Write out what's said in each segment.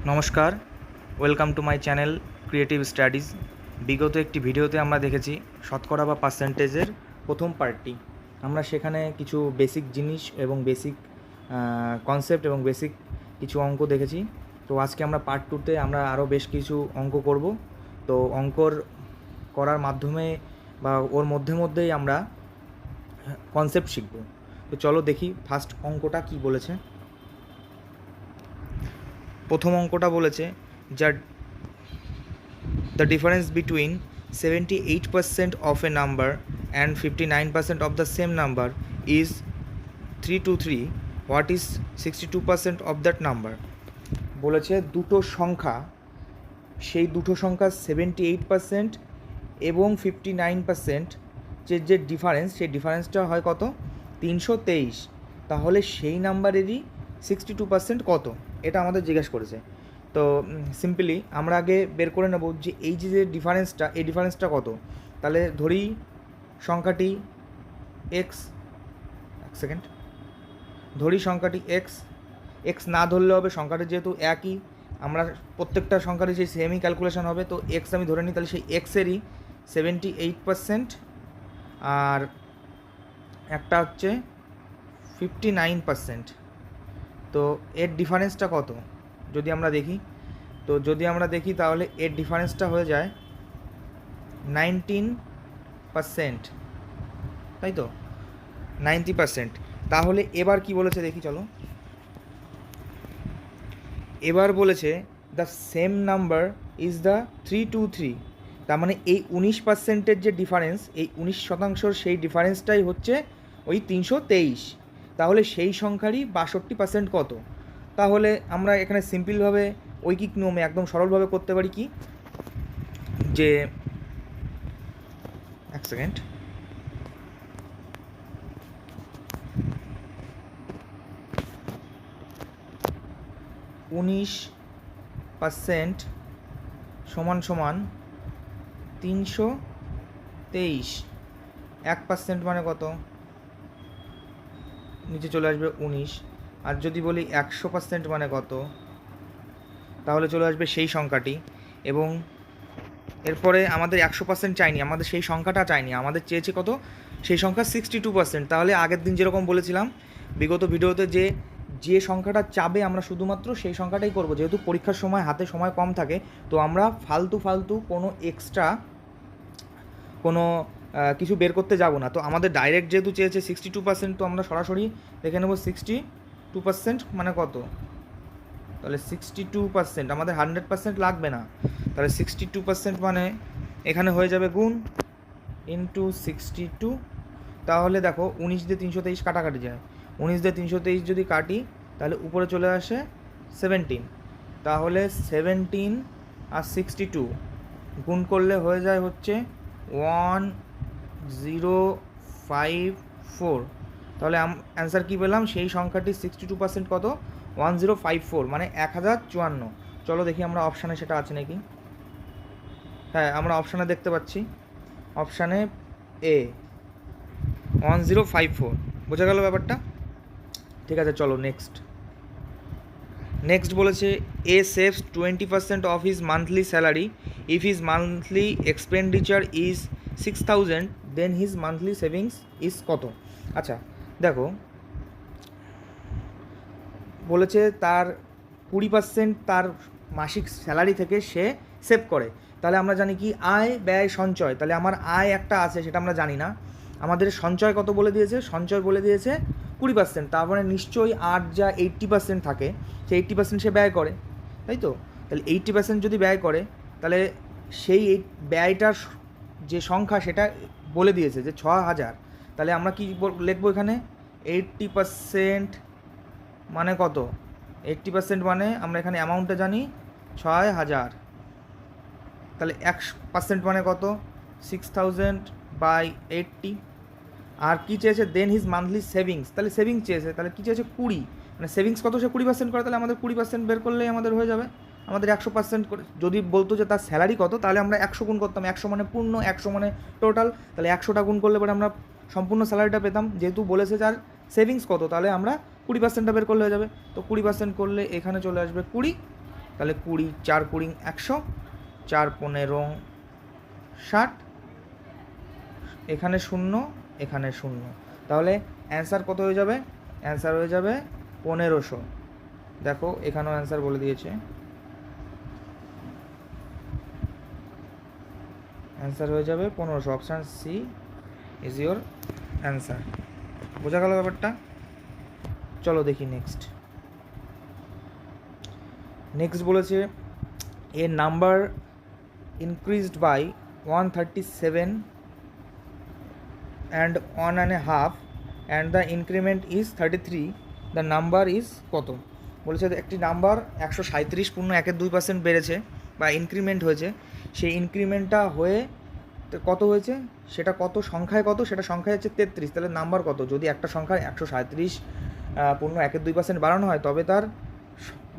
নমস্কার, welcome to my channel creative studies. বিগত একটি ভিডিওতে আমরা দেখেছি শতকরা বা পার্সেন্টেজের প্রথম পার্টটি। আমরা সেখানে কিছু বেসিক জিনিস এবং বেসিক কনসেপ্ট এবং বেসিক কিছু অঙ্ক দেখেছি। তো আজকে আমরা পার্ট টুতে আমরা আরও বেশ কিছু অঙ্ক করব। তো অঙ্কর করার মাধ্যমে বা ওর মধ্যেই আমরা কনসেপ্ট শিখব। তো চলো দেখি ফার্স্ট অঙ্কটা কি বলেছে। প্রথম অঙ্কটা বলেছে যা the difference between 78% of a number and 59% of the same number is 3 to 3. What is 62% of that number? বলেছে দুটো সংখ্যা, সেই দুটো সংখ্যা 78% এবং 59% যে ডিফারেন্স, সেই ডিফারেন্সটা হয় কত? 323। তাহলে সেই নাম্বারেরই 62% কত, এটা আমাদের জিজ্ঞেস করেছে। তো সিম্পলি আমরা আগে বের করে নেব যে এই যে ডিফারেন্সটা, এই ডিফারেন্সটা কত। তাহলে ধরি সংখ্যাটি এক্স, এক সেকেন্ড, ধরি সংখ্যাটি এক্স। এক্স না ধরলে হবে, সংখ্যাটি যেহেতু একই, আমরা প্রত্যেকটা সংখ্যারই সেই সেমই ক্যালকুলেশন হবে। তো এক্স আমি ধরে নিই, তাহলে সেই এক্সেরই 78% আর একটা হচ্ছে 59%। তো এর ডিফারেন্সটা কত যদি আমরা দেখি, তাহলে এর ডিফারেন্সটা হয়ে যায় 19%, তাই তো 90%। তাহলে এবার কি বলেছে দেখি, চলো। এবার বলেছে the same number is the 323। তার মানে এই 19%-এর যে ডিফারেন্স, এই 19% সেই ডিফারেন্সটাই হচ্ছে ওই 323। তাহলে সেই সংখ্যারই 62% কত? তাহলে আমরা এখানে সিম্পলভাবে ঐকিক নিয়মে একদম সরলভাবে করতে পারি কি, যে এক সেকেন্ড, %, সমান সমান 323। 1% মানে কত? নিচে চলে আসবে 19। আর যদি বলি 100% মানে কত, তাহলে চলে আসবে সেই সংখ্যাটি। এবং এরপরে আমাদের 100% চাইনি, আমাদের সেই সংখ্যাটা চাইনি, আমাদের চেয়েছে কত? সেই সংখ্যা 62%। তাহলে আগের দিন যেরকম বলেছিলাম বিগত ভিডিওতে, যে সংখ্যাটা চাবে আমরা শুধুমাত্র সেই সংখ্যাটাই করব। যেহেতু পরীক্ষার সময় হাতে সময় কম থাকে, তো আমরা ফালতু কোনো এক্সট্রা কোনো কিছু বের করতে যাব না। তো আমাদের ডাইরেক্ট যেহেতু চেয়েছে 62%, তো আমরা সরাসরি দেখে নেব 62% মানে কত। তাহলে 62%, আমাদের 100% লাগবে না। তাহলে 62% মানে এখানে হয়ে যাবে গুণ ইন্টু 62। তাহলে দেখো 19 দিয়ে 323 কাটাকাটি যায়, 19 দিয়ে 323 যদি কাটি তাহলে উপরে চলে আসে 17। তাহলে 17 আর 62 গুণ করলে হয়ে যায় হচ্ছে 1054। তাহলে অ্যান্সার কী পেলাম? সেই সংখ্যাটি 62% কত? 1054, মানে 1054। চলো দেখি আমরা অপশানে সেটা আছে নাকি। হ্যাঁ, আমরা অপশানে দেখতে পাচ্ছি, অপশানে এ 1054। বোঝা গেল ব্যাপারটা? ঠিক আছে, চলো নেক্সট বলেছে A saves 20% of his monthly salary if his monthly expenditure is 6000, then his monthly savings is কত? আচ্ছা দেখো, বলেছে তার 20% তার মাসিক স্যালারি থেকে সে সেভ করে। তাহলে আমরা জানি কি আয় ব্যয় সঞ্চয়। তাহলে আমার আয় একটা আছে, সেটা আমরা জানি না। আমাদের সঞ্চয় কত বলে দিয়েছে? সঞ্চয় বলে দিয়েছে 20%। তার মানে নিশ্চয়ই আর যা 80% থাকে, সেই 80% সে ব্যয় করে, তাই তো? তাহলে 80% যদি ব্যয় করে, তাহলে সেই ব্যয়টার যে সংখ্যা সেটা বলে দিয়েছে যে 6000। তাহলে আমরা কি লিখবো এখানে? 80% মানে কত? 80% মানে আমরা এখানে অ্যামাউন্টটা জানি 6000। তাহলে 1% মানে কত? 6000/80। আর কী চেয়েছে? দেন হিজ মান্থলি সেভিংস। তাহলে সেভিংস চেয়েছে, তাহলে কী চেয়েছে? 20। মানে সেভিংস কত? সে 20% করে। তাহলে আমাদের 20% বের করলেই আমাদের হয়ে যাবে। আমাদের 100% করে যদি বলতো যে তার স্যালারি কত, তাহলে আমরা 100 গুণ করতাম। 100 মানে পূর্ণ, 100 মানে টোটাল। তাহলে 100টা গুণ করলে পরে আমরা সম্পূর্ণ স্যালারিটা পেতাম। যেহেতু বলেছে যার সেভিংস কত, তাহলে আমরা 20%টা বের করলে হয়ে যাবে। তো 20% করলে এখানে চলে আসবে 20। তাহলে 20, 4 20 100, 4 15 60, এখানে 0, এখানে 0, তাহলে অ্যান্সার কত হয়ে যাবে? অ্যান্সার হয়ে যাবে 1500। দেখো এখানেও অ্যান্সার বলে দিয়েছে, অ্যান্সার হয়ে যাবে 1500। Option C is your answer. বোঝা গেল ব্যাপারটা? চলো দেখি নেক্সট। নেক্সট বলেছে a number increased by 137 and 1.5 and the increment is 33, the number is কত? বলেছে একটি নাম্বার 137.12% বেড়েছে বা ইনক্রিমেন্ট হয়েছে, সেই ইনক্রিমেন্টটা হয়ে কত হয়েছে, সেটা কত সংখ্যায় কত, সেটা সংখ্যায় হচ্ছে 33, তাহলে নাম্বার কত? যদি একটা সংখ্যার 137.12% বাড়ানো হয় তবে তার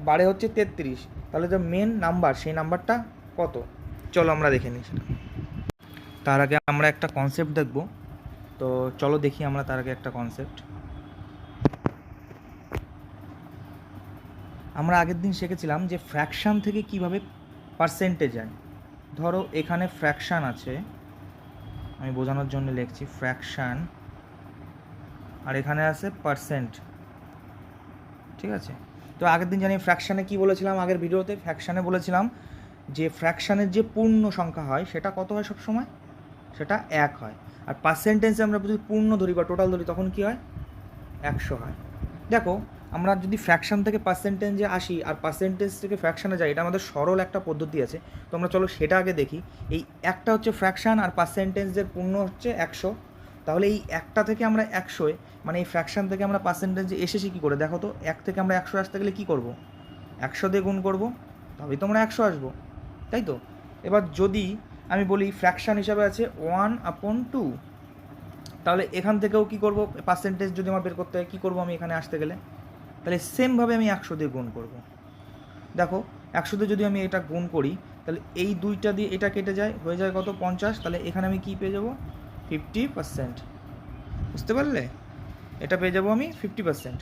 বাড়ে হচ্ছে 33, তাহলে যে মেন নাম্বার সেই নাম্বারটা কত? চলো আমরা দেখে নিই সেটা। তার আগে আমরা একটা কনসেপ্ট দেখব, তো চলো দেখি আমরা তার আগে একটা কনসেপ্ট। আমরা আগের দিন শিখেছিলাম যে ফ্র্যাকশান থেকে কিভাবে পার্সেন্টেজ যায়। ধরো এখানে ফ্র্যাকশান আছে, আমি বোঝানোর জন্য লিখছি ফ্র্যাকশান, আর এখানে আছে পার্সেন্ট, ঠিক আছে? তো আগের দিন জানি ফ্র্যাকশানে কি বলেছিলাম, আগের ভিডিওতে ফ্র্যাকশানে বলেছিলাম যে ফ্র্যাকশানের যে পূর্ণ সংখ্যা হয় সেটা কত হয় সব সময়? সেটা 1 হয়। আর পার্সেন্টেজে আমরা যদি পূর্ণ ধরি বা টোটাল ধরি তখন কি হয়? 100 হয়। দেখো আমরা যদি ফ্র্যাকশান থেকে পার্সেন্টেজে আসি আর পার্সেন্টেজ থেকে ফ্র্যাকশানে যাই, এটা আমাদের সরল একটা পদ্ধতি আছে, তো আমরা চলো সেটা আগে দেখি। এই একটা হচ্ছে ফ্র্যাকশান আর পার্সেন্টেজের পূর্ণ হচ্ছে 100, তাহলে এই একটা থেকে আমরা 100 মানে এই ফ্র্যাকশান থেকে আমরা পার্সেন্টেজে এসেছি কী করে? দেখো তো, 1 থেকে আমরা 100 আসতে গেলে কী করব? 100 দিয়ে গুণ করব, তবেই তো আমরা 100 আসবো, তাই তো? এবার যদি আমি বলি ফ্র্যাকশান হিসাবে আছে 1/2, তাহলে এখান থেকেও কী করব? পার্সেন্টেজ যদি আমার বের করতে হয় কী করবো আমি এখানে আসতে গেলে? তাহলে সেমভাবে আমি 100 দিয়ে গুণ করব। দেখো 100 দিয়ে যদি আমি এটা গুণ করি তাহলে এই দুইটা দিয়ে এটা কেটে যায়, হয়ে যায় কত? 50, তাহলে এখানে আমি কী পেয়ে যাব? 50%। বুঝতে পারলে? এটা পেয়ে যাব আমি 50%।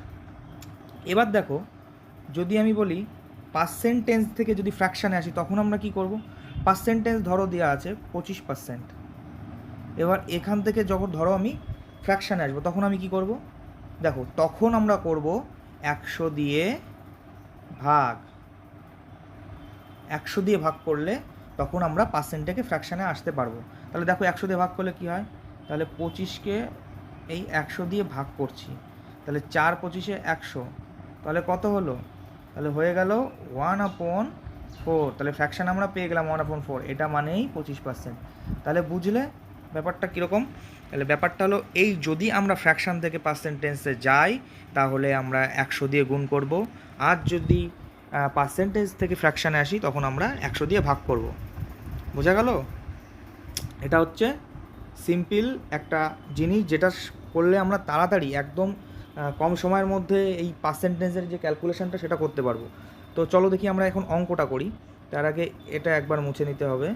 এবার দেখো যদি আমি বলি পার্সেন্টেজ থেকে যদি ফ্র্যাকশানে আসি তখন আমরা কি করব? পার্সেন্টেজ ধরো দেওয়া আছে 25%, এবার এখান থেকে যখন ধরো আমি ফ্র্যাকশানে আসবো তখন আমি কি করব? দেখো তখন আমরা করব 100 দিয়ে ভাগ, 100 দিয়ে ভাগ করলে তখন আমরা পার্সেন্টেজে ফ্র্যাকশানে আসতে পারবো। তাহলে দেখো 100 দিয়ে ভাগ করলে কি হয়? তাহলে 25কে এই 100 দিয়ে ভাগ করছি, তাহলে 4 25-এ 100, তাহলে কত হলো? তাহলে হয়ে গেল 1/4, তাহলে ফ্র্যাকশান আমরা পেয়ে গেলাম 1/4, এটা মানেই 25%। তাহলে বুঝলে ব্যাপারটা কীরকম? তাহলে ব্যাপারটা হলো এই, যদি আমরা ফ্র্যাকশান থেকে পার্সেন্টেজে যাই তাহলে আমরা 100 দিয়ে গুণ করব, আর যদি পার্সেন্টেজ থেকে ফ্র্যাকশানে আসি তখন আমরা 100 দিয়ে ভাগ করব। বোঝা গেল? এটা হচ্ছে সিম্পল একটা জিনিস যেটা করলে আমরা তাড়াতাড়ি একদম কম সময়ের মধ্যে এই পার্সেন্টেজের যে ক্যালকুলেশনটা সেটা করতে পারবো। তো চলো দেখি আমরা এখন অঙ্কটা করি। তার আগে এটা একবার মুছে নিতে হবে।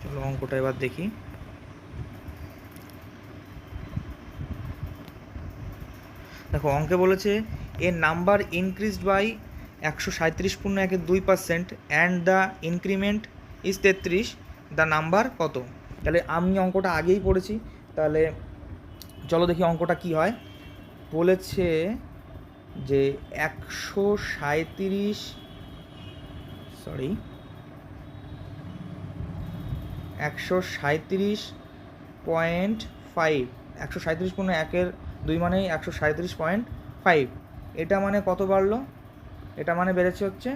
চলো অঙ্কটা এবার দেখি। দেখো অঙ্কে বলেছে a number increased by 137.12% and the increment is 33, the number কত? তাহলে আমি অঙ্কটা আগেই পড়েছি, তাহলে চলো দেখি অঙ্কটা কি হয়। বলেছে যে 137.5, 137.1/2 মানে 137.5, এটা মানে কত বাড়লো? এটা মানে বেড়েছে হচ্ছে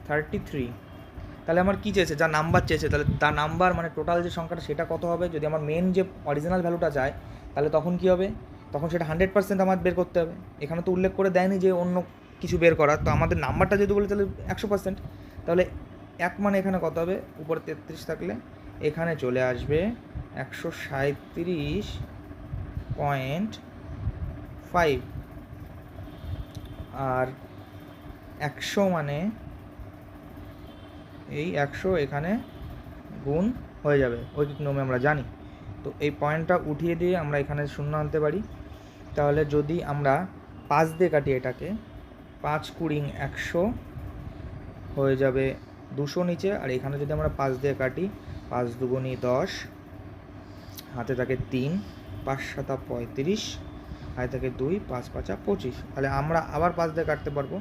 33। তাহলে আমার কী চেয়েছে? যা নাম্বার চেয়েছে, তাহলে তা নাম্বার মানে টোটাল যে সংখ্যাটা সেটা কত হবে? যদি আমার মেন যে অরিজিনাল ভ্যালুটা চায় তাহলে তখন কী হবে? তখন সেটা 100% আমার বের করতে হবে। এখানে তো উল্লেখ করে দেয়নি যে অন্য কিছু বের করার, তো আমাদের নাম্বারটা যদি বলি তাহলে 100%, তাহলে 1 মানে এখানে কত হবে? উপরে 33 থাকলে এখানে চলে আসবে 137.5, আর 100 মানে এই 100 এখানে গুণ হয়ে যাবে, ঐকিক নিয়মে আমরা জানি। তো এই পয়েন্টটা উঠিয়ে দিয়ে আমরা এখানে 0 আনতে পারি, তাহলে যদি আমরা 5 দিয়ে কাটি এটাকে, 5 কুড়ি 100 হয়ে যাবে 200 নিচে। আর এখানে যদি আমরা 5 দিয়ে কাটি, 5 দুগুণি 10, হাতে থাকে 3, 5 সাতা 35, হাতে থাকে 2, 5 পাঁচা 25। তাহলে আমরা আবার 5 দিয়ে কাটতে পারবো,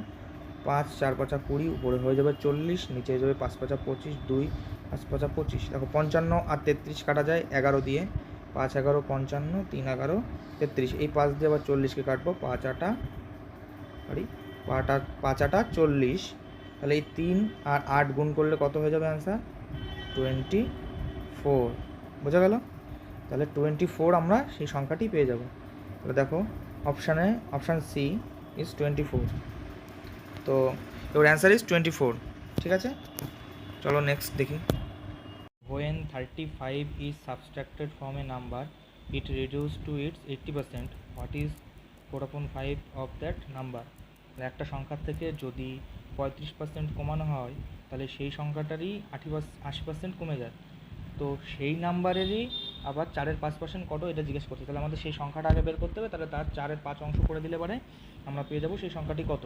5 4 পাঁচা 20, উপরে হয়ে যাবে 40, নিচে হয়ে যাবে 5 পাঁচা 25, 2 5 পাঁচা 25। দেখো 55 আর 33 কাটা যায় 11 দিয়ে, 5 11 55, 3 11 33। এই 5 দিয়ে আবার 40কে কাটবো, 5 আটা 40। তাহলে এই 3 আর 8 গুণ করলে কত হয়ে যাবে অ্যান্সার? 24। বোঝা গেল? তাহলে 24 আমরা সেই সংখ্যাটি পেয়ে যাব। তাহলে দেখো অপশান সি ইজ 24। তো এবার অ্যান্সার ইজ 24। ঠিক আছে, চলো নেক্সট দেখি। When 35 is subtracted from a number, it reduces to its 80%. What is 4/5 of that number? একটা সংখ্যার থেকে যদি 35% কমানো হয়, তাহলে সেই সংখ্যাটারই 80% কমে যায়। তো সেই নাম্বারেরই আবার 4-এর 5% কত, এটা জিজ্ঞেস করছে। তাহলে আমাদের সেই সংখ্যাটা আগে বের করতে হবে। তাহলে তার 4-এর 5 অংশ করে দিলে পরে আমরা পেয়ে যাবো সেই সংখ্যাটি কত,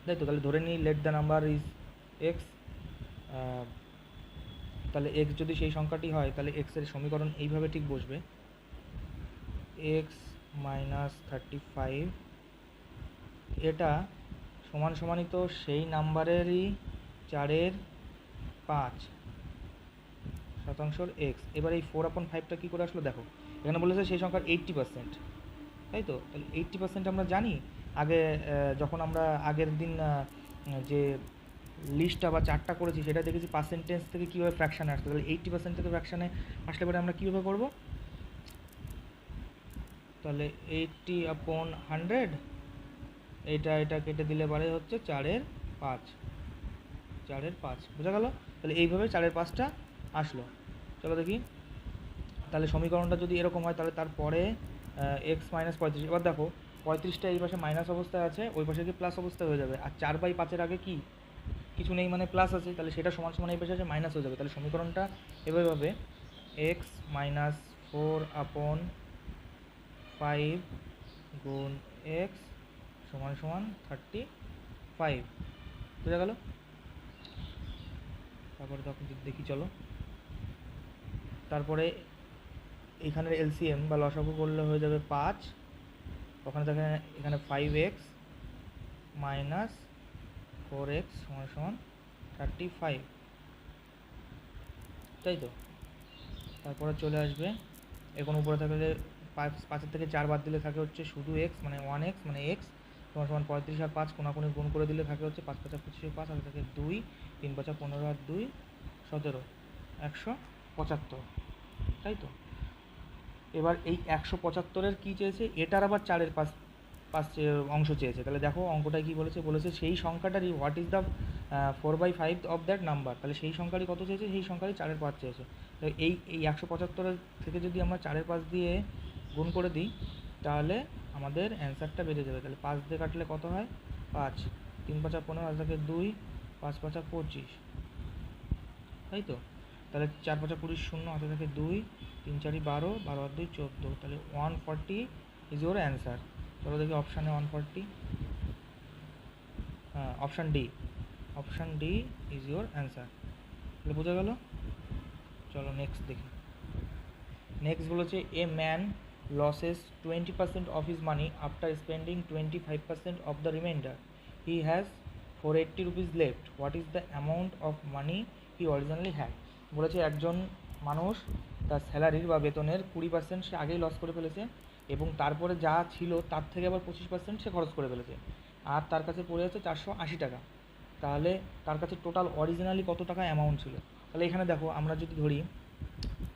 তাই তো? তাহলে ধরে নিই let the number is x. তাহলে এক্স যদি সেই সংখ্যাটি হয়, তাহলে এক্সের সমীকরণ এইভাবে ঠিক বসবে, এক্স মাইনাস 35 এটা সমানই তো সেই নাম্বারেরই 4-এর 5% এক্স। এবার এই 4/5টা কী করে আসলো দেখো, এখানে বলেছে সেই সংখ্যার 80%, তাই তো? তাহলে 80% আমরা জানি আগে, যখন আমরা আগের দিন যে লিস্টটা বা চার্টটা করেছি সেটা দেখেছি পার্সেন্টেজ থেকে কীভাবে ফ্র্যাকশানে আসছে। তাহলে 80% থেকে ফ্র্যাকশানে আসলে পরে আমরা কীভাবে করবো? তাহলে 80/100, এটা কেটে দিলে পরে হচ্ছে 4-এর 5। বোঝা গেল? তাহলে এইভাবে 4-এর 5টা আসলো। চলো দেখি, তাহলে সমীকরণটা যদি এরকম হয়, তাহলে তারপরে এক্স মাইনাস 35। এবার দেখো 35টা এই পাশে মাইনাস অবস্থায় আছে, ওই পাশে কি প্লাস অবস্থায় হয়ে যাবে। আর 4/5-এর আগে কি কিছু নেই, মানে প্লাস আছে, তাহলে সেটা সমান এই পাশে আছে মাইনাস হয়ে যাবে। তাহলে সমীকরণটা এভাবে হবে, এক্স মাইনাস 4/5 গুণ এক্স সমান 35। বোঝা গেল? তারপরে তখন দেখি চলো, তারপরে এইখানের এলসিএম বা লসাগু করলে হয়ে যাবে 5, ওখানে দেখেন এখানে 5x মাইনাস 4x সমান 35, তাই তো? তারপরে চলে আসবে, এখন উপরে থাকলে 5-এর থেকে 4 বাদ দিলে থাকে হচ্ছে শুধু x, মানে 1x, মানে x সমান 35 আর 5 কোনাকুনি গুণ করে দিলে থাকে হচ্ছে 5 5 25 5, আর থাকে 2, 3 5 15 আর 2 17, 175, তাই তো? এবার এই 175-এর কী চেয়েছে, এটার আবার 4-এর 5 অংশ চেয়েছে। তাহলে দেখো অঙ্কটায় কী বলেছে সেই সংখ্যাটারই what is the 4/5 of that number. তাহলে সেই সংখ্যারই কত চেয়েছে, সেই সংখ্যারই 4-এর 5 চেয়েছে। তো এই 175-এর থেকে যদি আমরা 4-এর 5 দিয়ে গুণ করে দিই, তাহলে আমাদের অ্যান্সারটা বেড়ে যাবে। তাহলে 5 দিয়ে কাটলে কত হয়, 5, 3 5 15, আর থাকে 2, 5 5 25, তাই তো? তাহলে 4 5 20 শূন্য, হাতে থাকে 2, 3 4 12, 12 আর 2 14। তাহলে 140 ইজ ইউর অ্যান্সার। চলো দেখি অপশানে 140, হ্যাঁ option D is your answer. তাহলে বোঝা গেল? চলো নেক্সট দেখি। নেক্সট বলেছে, a man losses 20% of his money after spending 25% of the reminder. He has 480 rupees left. What is the amount of money he originally had? বলেছে একজন মানুষ তার স্যালারির বা বেতনের 20% সে আগেই লস করে ফেলেছে, এবং তারপরে যা ছিল তার থেকে আবার 25% সে খরচ করে ফেলেছে, আর তার কাছে পড়ে আছে 480 টাকা। তাহলে তার কাছে টোটাল অরিজিনালি কত টাকা অ্যামাউন্ট ছিল? তাহলে এখানে দেখো আমরা যদি ধরি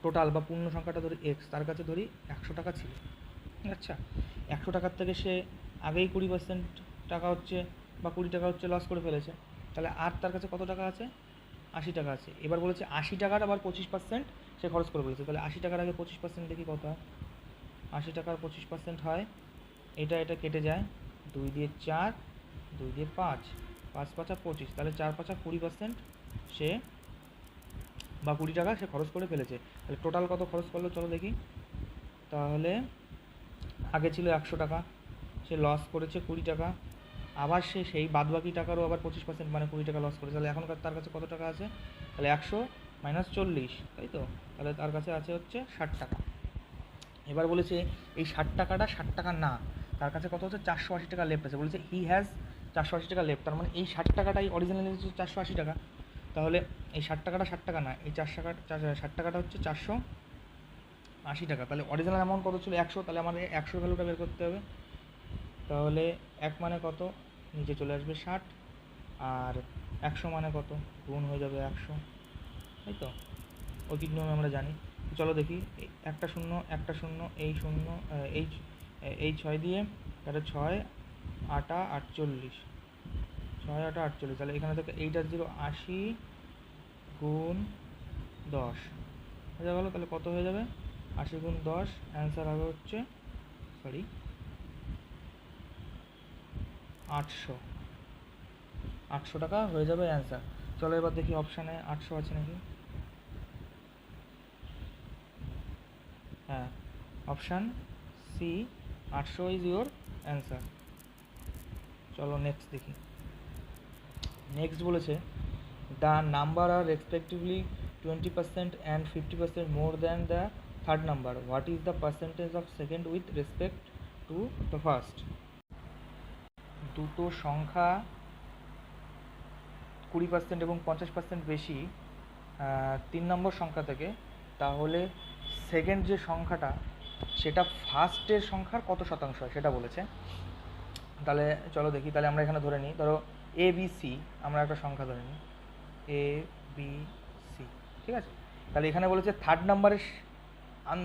টোটাল বা পূর্ণ সংখ্যাটা ধরি এক্স, তার কাছে ধরি 100 টাকা ছিল। আচ্ছা, 100 টাকার থেকে সে আগেই 20% টাকা হচ্ছে বা 20 টাকা হচ্ছে লস করে ফেলেছে, তাহলে আর তার কাছে কত টাকা আছে, 80 টাকা আছে। এবার বলেছে 80 টাকার আবার 25% সে খরচ করে ফেলেছে। তাহলে 80 টাকার আগে 25% দেখি কত হয়। 80 টাকার 25% হয়, এটা কেটে যায়, 2 দিয়ে 4, 2 দিয়ে 5, 5 5 25, তাহলে 4 5 20% সে বা 20 টাকা সে খরচ করে ফেলেছে। তাহলে টোটাল কত খরচ করলো চলো দেখি। তাহলে আগে ছিল 100 টাকা, সে লস করেছে 20 টাকা, আবার সে সেই বাদবাকি টাকারও আবার 25% মানে 20 টাকা লস করেছে। তাহলে এখনকার তার কাছে কত টাকা আছে? তাহলে 100 মাইনাস 40, তাই তো? তাহলে তার কাছে আছে হচ্ছে 60 টাকা। এবার বলেছে এই 60 টাকাটা 60 টাকা না, তার কাছে কত হচ্ছে? 480 টাকা লেফট আছে। বলেছে হি হ্যাজ 480 টাকা লেফট, তার মানে এই 60 টাকাটাই অরিজিনালি হচ্ছে 480 টাকা। তাহলে এই 60 টাকাটা 60 টাকা না, এই 60 টাকাটা হচ্ছে 480 টাকা। তাহলে অরিজিনাল অ্যামাউন্ট কত ছিল? 100। তাহলে আমাদের 100 ভ্যালুটা বের করতে হবে। তাহলে 1 মানে কত? নিচে চলে আসবে 60, আর 100 মানে কত? গুণ হয়ে যাবে 100, তাই তো? ঐকিক নিয়মে আমরা জানি। চলো দেখি, একটা শূন্য একটা শূন্য, এই শূন্য এই এই 6 দিয়ে, তাহলে 6 আটা 48, 6 আটা 48। তাহলে এখানে থেকে 8 আর 0 80 গুণ 10 হয়ে গেলো। তাহলে কত হয়ে যাবে? 80 গুণ 10, অ্যান্সার হবে হচ্ছে সরি 800 টাকা হয়ে যাবে অ্যান্সার। চলো এবার দেখি অপশানে 800 আছে নাকি। হ্যাঁ, option C 800 is your answer. চলো নেক্সট দেখি। নেক্সট বলেছে the number are respectively 20% and 50% more than the third number, what is the percentage of second with respect to the first? দুটো সংখ্যা 20% এবং 50% বেশি 3 নম্বর সংখ্যা থেকে, তাহলে সেকেন্ড যে সংখ্যাটা সেটা ফার্স্টের সংখ্যার কত শতাংশ হয় সেটা বলেছে। তাহলে চলো দেখি। তাহলে আমরা এখানে ধরে নিই, ধরো এ বি সি, আমরা একটা সংখ্যা ধরে নিই এ বি সি, ঠিক আছে? তাহলে এখানে বলেছে থার্ড নাম্বারের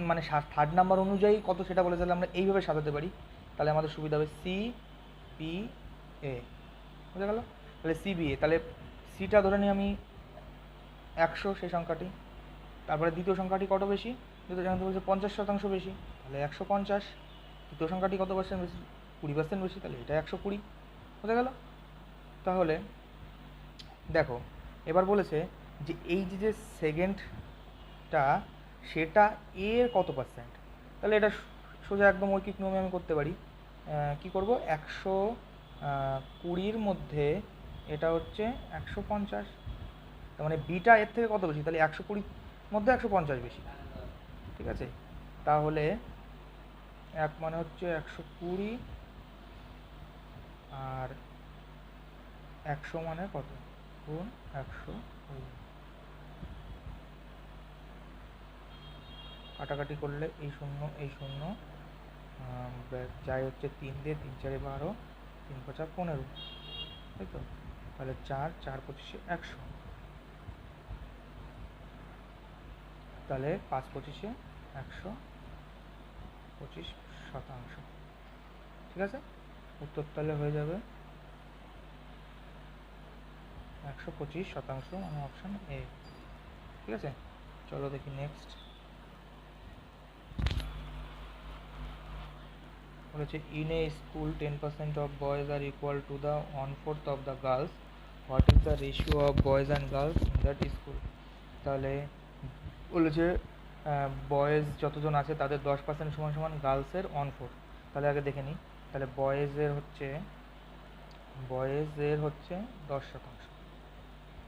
মানে থার্ড নাম্বার অনুযায়ী কত সেটা বলেছে। তাহলে আমরা এইভাবে সাজাতে পারি, তাহলে আমাদের সুবিধা হবে সি বি এ, বুঝে গেল? তাহলে সি বি এ, তাহলে সিটা ধরে নিই আমি 100 সেই সংখ্যাটি, তারপরে দ্বিতীয় সংখ্যাটি কত বেশি? দ্বিতীয় সংখ্যাটি বলছে 50% বেশি, তাহলে 150। তৃতীয় সংখ্যাটি কত পার্সেন্ট বেশি? 20% বেশি, তাহলে এটা 120, বুঝে গেল? তাহলে দেখো, এবার বলেছে যে এই যে সেকেন্ডটা সেটা এর কত পার্সেন্ট। তাহলে এটা সোজা একদম ঐকিক নিয়মে আমি করতে পারি। কি করব? 120 মধ্যে এটা হচ্ছে 150, তার মানে বিটা এর থেকে কত বেশি? তাহলে 120 মধ্যে 150 বেশি, ঠিক আছে? তাহলে 1 মানে হচ্ছে 120, আর 100 মানে কত? গুণ 120। কাটাকাটি করলে এই শূন্য এই শূন্য যাই হচ্ছে 3 দিয়ে, 3 4 12, 3 5 15, তাই তো? তাহলে 4 4 25 100, তাহলে 5 25 125%, ঠিক আছে? উত্তর তাহলে হয়ে যাবে 125%, মানে অপশান এ, ঠিক আছে? চলো দেখি নেক্সট। বলেছে in a school 10% of boys are equal to the 1/4 of the girls, what is the ratio of boys and girls in that school? তাহলে বলেছে বয়েজ যতজন আছে তাদের 10% সমান সমান গার্লসের 1/4। তাহলে আগে দেখে নিই। তাহলে বয়েজের হচ্ছে 10%,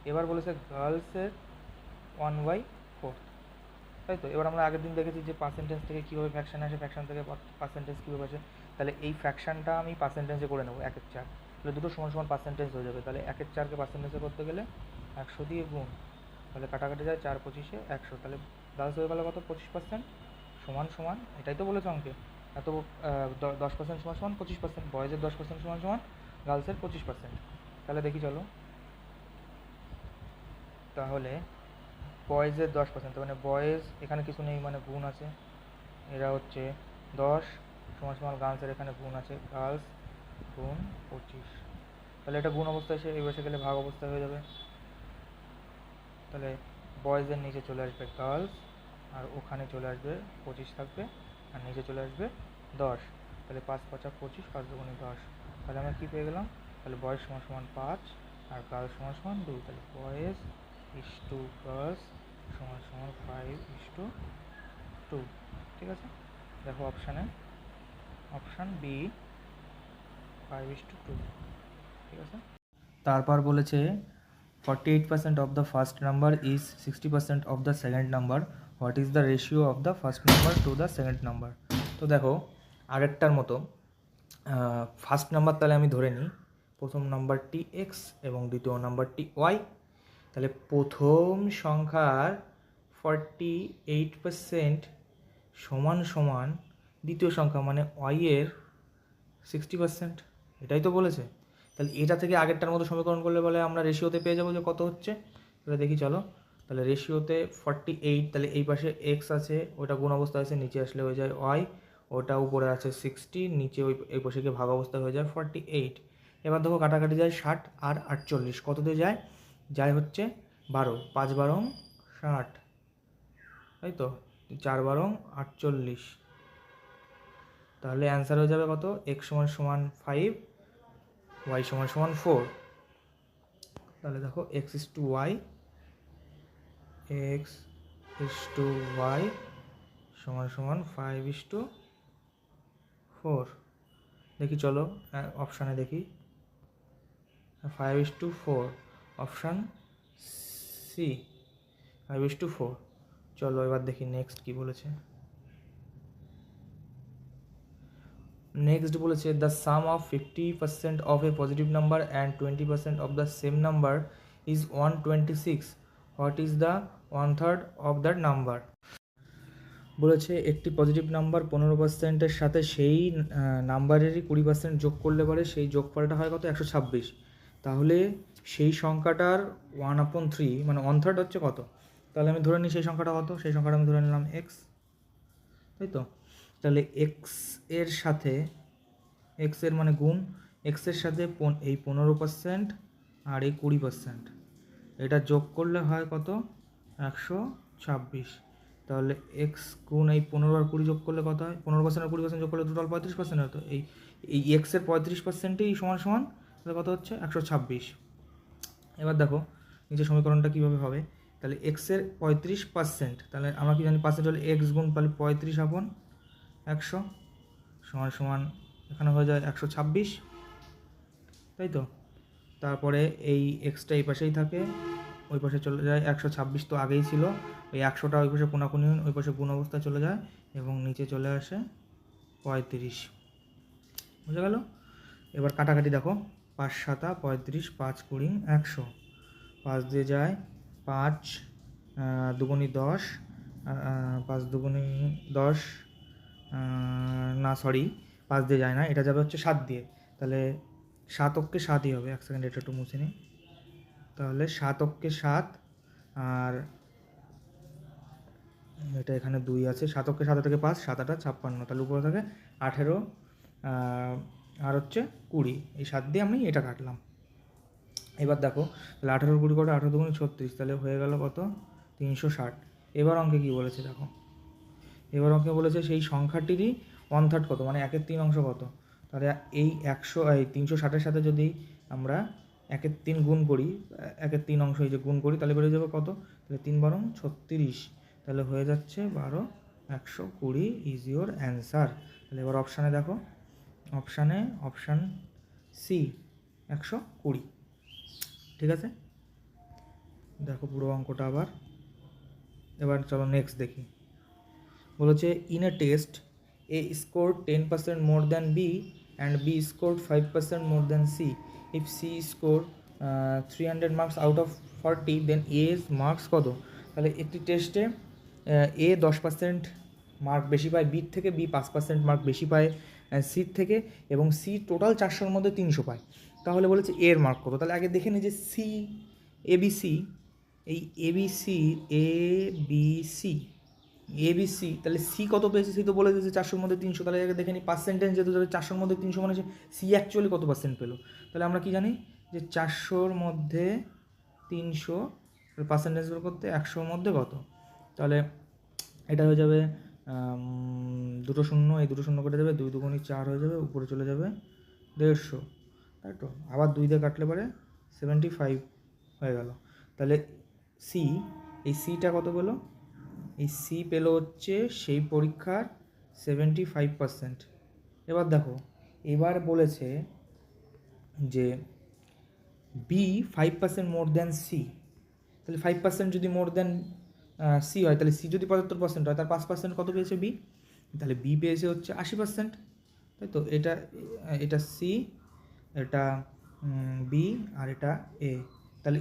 এবার বলেছে গার্লসের 1/4, তাই তো? এবার আমরা আগের দিন দেখেছি যে পার্সেন্টেজ থেকে কীভাবে ফ্র্যাকশান আসে, ফ্র্যাকশান থেকে পার্সেন্টেজ কীভাবে আসে। তাহলে এই ফ্র্যাকশানটা আমি পার্সেন্টেজে করে নেবো 1/4, তাহলে দুটো সমান সমান পার্সেন্টেজ হয়ে যাবে। তাহলে 1/4কে পার্সেন্টেজে করতে গেলে 100 দিয়ে গুণ, তাহলে কাটাকাটি যায় 4 25 100, তাহলে গার্লস হয়ে গেলো কত? 25%, সমান সমান, এটাই তো বলেছে অঙ্কে। এত 10% সমান সমান 25%, বয়েজের 10% সমান সমান গার্লসের 25%। তাহলে দেখি চলো। তাহলে বয়েজের 10%, মানে বয়েজ এখানে কিছু নেই, মানে গুণ আছে, এরা হচ্ছে 10 সমান সমান গার্লসের এখানে গুণ আছে, গার্লস গুণ 25। তাহলে এটা গুণ অবস্থায় এসে বসে গেলে ভাগ অবস্থায় হয়ে যাবে। তাহলে বয়েজের নিচে চলে আসবে গার্লস, আর ওখানে চলে আসবে 25 থাকবে, আর নিচে চলে আসবে 10। তাহলে 5 5 25, 5 2 10। তাহলে আমরা কী পেয়ে গেলাম? তাহলে বয়েজ সমান সমান 5 আর গার্লস সমান সমান 2, তাহলে বয়েজ ইস টু গার্লস সমান সমান 5:2, ঠিক আছে? দেখো অপশানে অপশান বি 5:2, ঠিক আছে। তারপর বলেছে 48% of the first number is 60% of the second number, what is the ratio of the first number to the second number. তো দেখো আগেরটার মতো ফার্স্ট নাম্বার তাহলে আমি ধরে নিই, প্রথম নাম্বারটি এক্স এবং দ্বিতীয় নাম্বারটি ওয়াই। তাহলে প্রথম সংখ্যার 48% সমান সমান দ্বিতীয় সংখ্যা মানে ওয়াইয়ের 60%, এটাই তো বলেছে। তাহলে এটা থেকে আগেরটার মতো সমীকরণ করলে বলে আমরা রেশিওতে পেয়ে যাবো যে কত হচ্ছে। তাহলে দেখি চলো, তাহলে রেশিওতে 48, তাহলে এই পাশে এক্স আছে, ওটা গুণ অবস্থা আছে, নিচে আসলে হয়ে যায় ওয়াই, ওটা উপরে আছে 60, নিচে এই পাশে গিয়ে ভাগ অবস্থা হয়ে যায় 48। এবার দেখো কাটাকাটি যায় 60 আর 48, কত দিয়ে যায়? যায় হচ্ছে 12, 5 12 60, তাই তো 4 12 48। তাহলে অ্যান্সার হয়ে যাবে কত? এক্স সমান সমান 5, ওয়াই সমান সমান 4। তাহলে দেখো এক্স ইস টু ওয়াই সমান সমান 5:4। দেখি চলো অপশানে দেখি, 5:4, অপশান সি 5:4। চলো এবার দেখি নেক্সট কি বলেছে। নেক্সট বলেছে the some of 50% of A positive number and 20% of the same number is 126, what is the 1/3 of that number. বলেছে একটি পজিটিভ নাম্বার 15%-এর সাথে সেই নাম্বারেরই 20% যোগ করলে পরে সেই যোগফলটা হয় কত? 126। তাহলে সেই সংখ্যাটার 1/3 মানে 1/3 হচ্ছে কত? তাহলে আমি ধরে নিই সেই সংখ্যাটা কত, সেই সংখ্যাটা আমি ধরে নিলাম এক্স, তাই তো। তাহলে এক্স এর সাথে, এক্স এর মানে গুণ, এক্সের সাথে এই 15% আর এই 20%, এটা যোগ করলে হয় কত? 126। তাহলে এক্স গুণ এই 15 আর 20 যোগ করলে কত হয়? 15% আর 20% যোগ করলে টোটাল 35% হতো। এই এক্সের 35%ই সমান সমান, তাহলে কত হচ্ছে? 126। এবার দেখো নিচে সমীকরণটা কীভাবে হবে। তাহলে এক্সের 35%, তাহলে আমরা কি জানি পার্সেন্ট হলে এক্স গুণ, তাহলে 35/100 সমান সমান এখানে হয়ে যায় 126, তাই তো। তারপরে এই এক্সটা এই পাশেই থাকে, ওই পাশে চলে যায় 126, তো আগেই ছিল, ওই 100টা ওই পাশে কোনাকুনি ওই পাশে গুণ অবস্থায় চলে যায় এবং নিচে চলে আসে 35, বুঝে গেল। এবার কাটাকাটি দেখো, 5 7 35, 5 20 100, 5 দিয়ে যায় 5, 2 10, 5 2 10, না সরি 5 দিয়ে যায় না, এটা যাবে হচ্ছে 7 দিয়ে। তাহলে 7 অক্ষে 7ই হবে, এক সেকেন্ড এটা একটু মুছে নিই। তাহলে 7 অক্ষে 7, আর এটা এখানে 2 আছে, 7 অক্ষে 7 থেকে 5, 7 8 56, তাহলে উপরে থাকে 18, আর হচ্ছে 20, এই 7 দিয়ে আমি এটা কাটলাম। এবার দেখো তাহলে 18 20 করে 18 2 36, তাহলে হয়ে গেল কত? 360। এবার অঙ্কে কী বলেছে দেখো, এবার অঙ্কে বলেছে সেই সংখ্যাটিরই 1/3 কত, মানে 1/3 কত। তাহলে এই 360-এর সাথে যদি আমরা 1/3 গুণ করি, 1/3 এই যে গুণ করি, তাহলে বেড়ে যাবে কত? তাহলে 3 12 36, তাহলে হয়ে যাচ্ছে 12 120 ইজ ইউর অ্যান্সার। তাহলে এবার অপশানে দেখো, অপশান সি 120, ঠিক আছে। দেখো পুরো অঙ্কটা আবার। এবার চলো নেক্সট দেখি। বলেছে in a test A scored 10% more than B and B scored 5% more than C, if C score 300 marks out of 40 then A's marks কত। তাহলে একটি টেস্টে এ 10% মার্ক বেশি পায় বির থেকে, বি 5% মার্ক বেশি পায় সির থেকে, এবং সি টোটাল 400-র মধ্যে 300 পায়। তাহলে বলেছে এর মার্ক কত। তাহলে আগে দেখে নিই যে সি এবিসি, এই এবিসি এবিসি, তাহলে সি কত পেয়েছে? সি তো বলে দিয়েছে 400-র মধ্যে 300, তাহলে আগে দেখে নিই পার্সেন্টেজ যেহেতু যাবে 400-র মধ্যে 300, মানে সি অ্যাকচুয়ালি কত পার্সেন্ট পেলো। তাহলে আমরা কি জানি যে 400-র মধ্যে 300 পার্সেন্টেজ বের করতে 100-র মধ্যে কত, তাহলে এটা হয়ে যাবে 2 শূন্য, এই 2 শূন্য কেটে যাবে, 2 2 4 হয়ে যাবে, উপরে চলে যাবে 150, তাই তো। আবার 2 দিয়ে কাটলে পরে 75 হয়ে গেল। তাহলে সি, এই সিটা কত পেলো? এই সি পেলো হচ্ছে সেই পরীক্ষার 75%, এবার দেখো, এবার বলেছে যে বি 5% মোর দ্যান সি। তাহলে 5% যদি মোর দ্যান সি হয়, তাহলে সি যদি 75% হয়, তার 5% কত পেয়েছে বি? তাহলে বি পেয়েছে হচ্ছে 80%, তাই তো? এটা এটা সি, এটা বি, আর এটা এ। তাহলে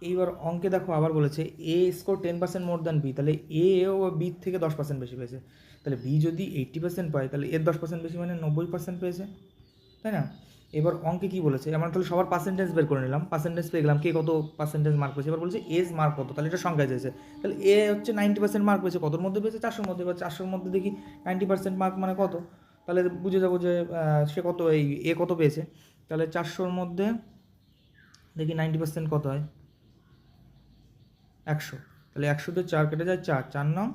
এইবার অঙ্কে দেখো আবার বলেছে এ স্কোর 10% মোর দ্যান বি, তাহলে এ ও বির থেকে 10% বেশি পেয়েছে। তাহলে বি যদি 80% পায়, তাহলে এর 10% বেশি মানে 90% পেয়েছে, তাই না? এবার অঙ্কে কী বলেছে, আমরা তাহলে সবার পার্সেন্টেজ বের করে নিলাম, পার্সেন্টেজ পেয়ে গেলাম কে কত পার্সেন্টেজ মার্ক পেয়েছে। এবার বলছে এজ মার্ক কত, তাহলে এটা সংখ্যায় চেয়েছে। তাহলে এ হচ্ছে 90% মার্ক পেয়েছে, কতর মধ্যে পেয়েছে? 400-র মধ্যে। এবার 400-র মধ্যে দেখি 90% মার্ক মানে কত, তাহলে বুঝে যাবো যে সে কত, এই এ কত পেয়েছে। তাহলে 400-র মধ্যে দেখি 90% কত হয়, 100। তাহলে 100-তে 4 কেটে যায়, 4 4 9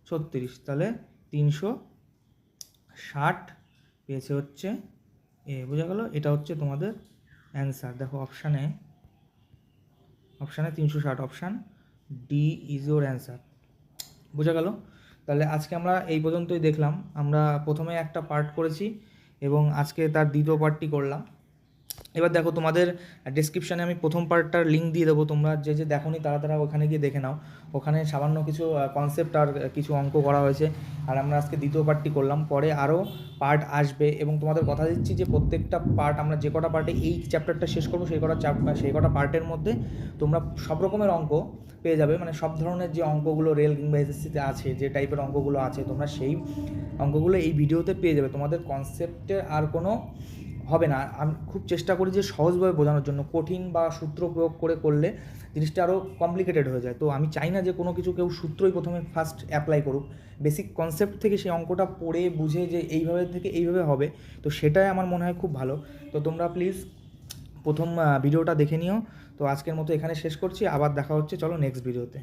36, তাহলে 360 পেয়েছে হচ্ছে এ। বোঝা গেল? এটা হচ্ছে তোমাদের অ্যান্সার। দেখো অপশানে 360, option D is your answer. বোঝা গেল? তাহলে আজকে আমরা এই পর্যন্তই দেখলাম। আমরা প্রথমে একটা পার্ট করেছি এবং আজকে তার দ্বিতীয় পার্টটি করলাম। এবার দেখো, তোমাদের ডেসক্রিপশানে আমি প্রথম পার্টটার লিঙ্ক দিয়ে দেবো, তোমরা যে দেখোনি তারা ওখানে গিয়ে দেখে নাও। ওখানে সামান্য কিছু কনসেপ্ট আর কিছু অঙ্ক করা হয়েছে। আর আমরা আজকে দ্বিতীয় পার্টটি করলাম, পরে আরও পার্ট আসবে এবং তোমাদের কথা দিচ্ছি যে প্রত্যেকটা পার্ট, আমরা যে কটা পার্টে এই চ্যাপ্টারটা শেষ করবো সেই কটা পার্টের মধ্যে তোমরা সব রকমের অঙ্ক পেয়ে যাবে। মানে সব ধরনের যে অঙ্কগুলো রেল কিংবা এসএসসিতে আছে, যে টাইপের অঙ্কগুলো আছে, তোমরা সেই অঙ্কগুলো এই ভিডিওতে পেয়ে যাবে। তোমাদের কনসেপ্টের আর কোনো হবে না। আমি খুব চেষ্টা করি যে সহজভাবে বোঝানোর জন্য, কঠিন বা সূত্র প্রয়োগ করলে জিনিসটা আরও কমপ্লিকেটেড হয়ে যায়। তো আমি চাই না যে কোনো কিছু কেউ সূত্রই প্রথমে ফার্স্ট অ্যাপ্লাই করুক। বেসিক কনসেপ্ট থেকে সেই অঙ্কটা পড়ে বুঝে যে এইভাবে থেকে এইভাবে হবে, তো সেটাই আমার মনে হয় খুব ভালো। তো তোমরা প্লিজ প্রথম ভিডিওটা দেখে নিও। তো আজকের মতো এখানে শেষ করছি, আবার দেখা হচ্ছে, চলো নেক্সট ভিডিওতে।